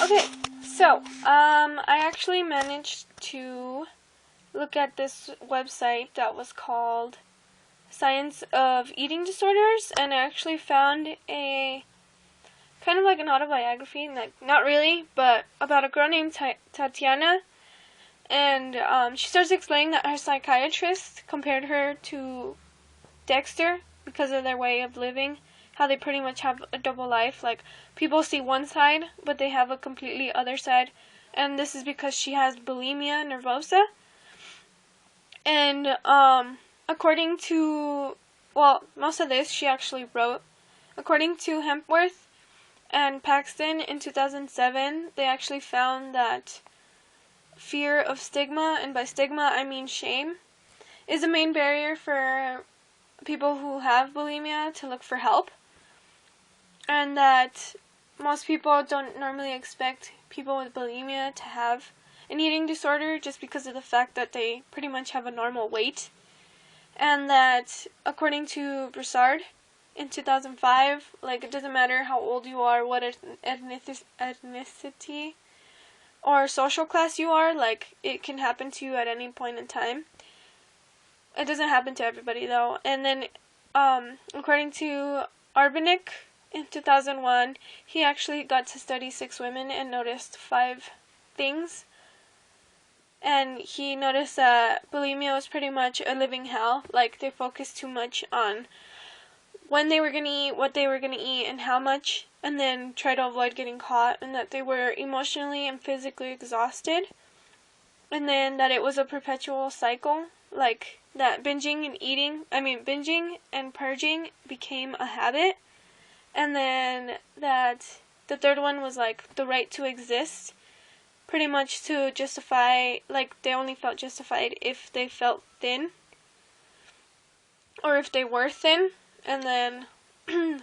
Okay, so, I actually managed to look at this website that was called Science of Eating Disorders, and I actually found a kind of like an autobiography, like not really, but about a girl named Tatiana, and she starts explaining that her psychiatrist compared her to Dexter because of their way of living, how they pretty much have a double life. Like, people see one side, but they have a completely other side, and this is because she has bulimia nervosa. And according to, well, most of this she actually wrote. According to Hempworth and Paxton in 2007, they actually found that fear of stigma, and by stigma I mean shame, is a main barrier for people who have bulimia to look for help, and that most people don't normally expect people with bulimia to have an eating disorder just because of the fact that they pretty much have a normal weight, and that according to Broussard in 2005, like, it doesn't matter how old you are, what ethnicity or social class you are, like, it can happen to you at any point in time. It doesn't happen to everybody, though. And then, according to Arbanik in 2001, he actually got to study 6 women and noticed 5 things. And he noticed that bulimia was pretty much a living hell. Like, they focused too much on when they were going to eat, what they were going to eat, and how much, and then try to avoid getting caught, and that they were emotionally and physically exhausted. And then that it was a perpetual cycle, like that binging and purging became a habit. And then that the third one was like the right to exist, pretty much to justify, like, they only felt justified if they felt thin or if they were thin. And then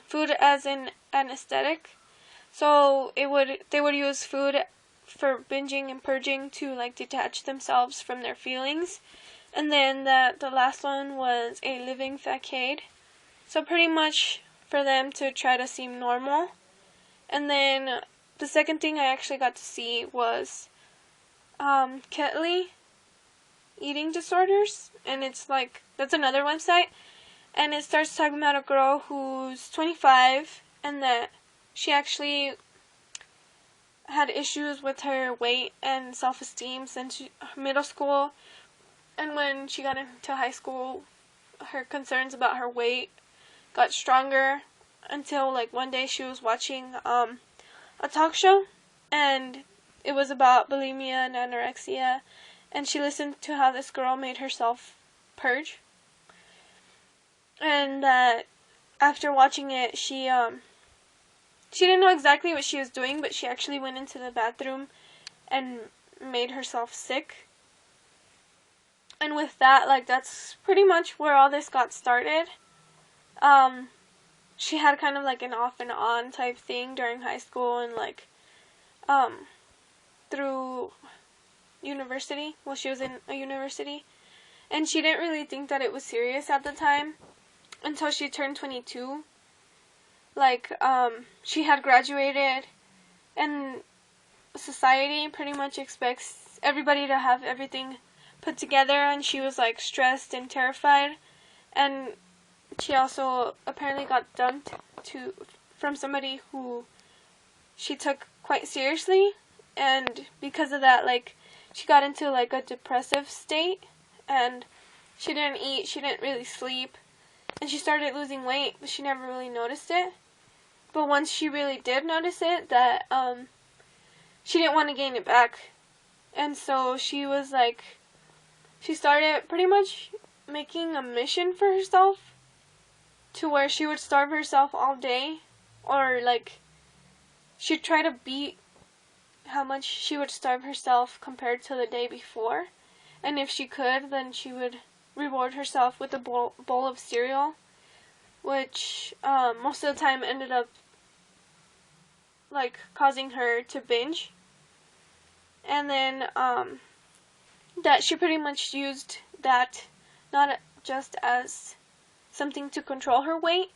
food as an anesthetic, so they would use food for binging and purging to, like, detach themselves from their feelings. And then that the last one was a living facade, so pretty much for them to try to seem normal. And then the second thing I actually got to see was Ketley Eating Disorders, and it's like, that's another website, and it starts talking about a girl who's 25, and that she actually had issues with her weight and self-esteem since middle school. And when she got into high school, her concerns about her weight got stronger until, like, one day she was watching a talk show, and it was about bulimia and anorexia, and she listened to how this girl made herself purge. And that after watching it, she didn't know exactly what she was doing, but she actually went into the bathroom and made herself sick. And with that, like, that's pretty much where all this got started. She had kind of like an off and on type thing during high school and, like, through university. Well, she was in a university. And she didn't really think that it was serious at the time until she turned 22. Like, she had graduated, and society pretty much expects everybody to have everything put together, and she was, like, stressed and terrified. And she also apparently got dumped from somebody who she took quite seriously, and because of that, like, she got into, like, a depressive state, and she didn't eat, she didn't really sleep, and she started losing weight, but she never really noticed it. But once she really did notice it, that she didn't want to gain it back, and so she was like, she started pretty much making a mission for herself to where she would starve herself all day, or, like, she'd try to beat how much she would starve herself compared to the day before. And if she could, then she would reward herself with a bowl of cereal, which most of the time ended up, like, causing her to binge. And then that she pretty much used that not just as something to control her weight,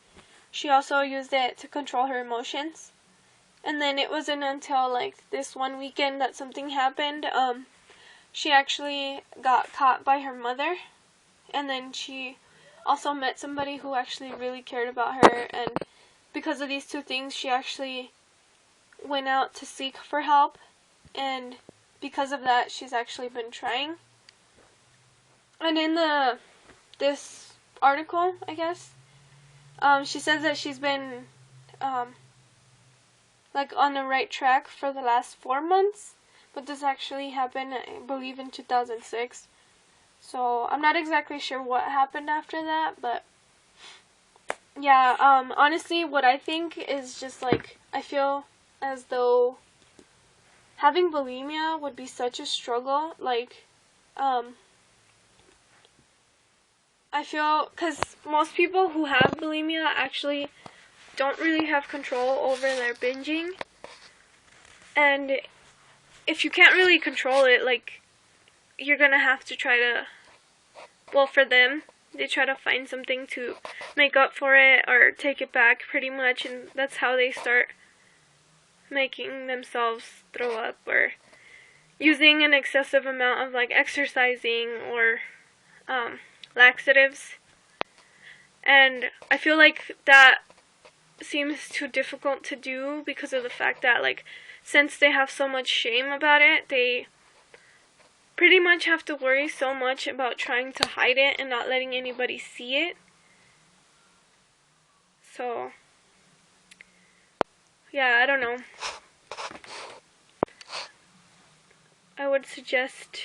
she also used it to control her emotions. And then it wasn't until like this one weekend that something happened. She actually got caught by her mother, and then she also met somebody who actually really cared about her, and because of these two things she actually went out to seek for help, and because of that she's actually been trying. And in this article, I guess, she says that she's been like on the right track for the last 4 months, but this actually happened, I believe, in 2006. So I'm not exactly sure what happened after that, but yeah, honestly, what I think is just like, I feel as though having bulimia would be such a struggle. Like, I feel, because most people who have bulimia actually don't really have control over their binging, and if you can't really control it, like, you're gonna have to try to, well, for them, they try to find something to make up for it or take it back, pretty much, and that's how they start making themselves throw up, or using an excessive amount of like exercising or laxatives. And I feel like that seems too difficult to do because of the fact that, like, since they have so much shame about it, they pretty much have to worry so much about trying to hide it and not letting anybody see it. So yeah, I don't know. I would suggest,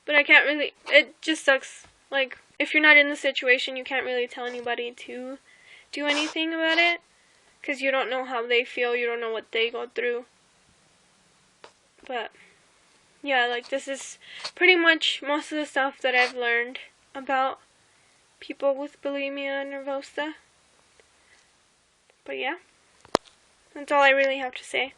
but I can't really, it just sucks. Like, if you're not in the situation, you can't really tell anybody to do anything about it, because you don't know how they feel, you don't know what they go through. But yeah, like, this is pretty much most of the stuff that I've learned about people with bulimia nervosa. But yeah, that's all I really have to say.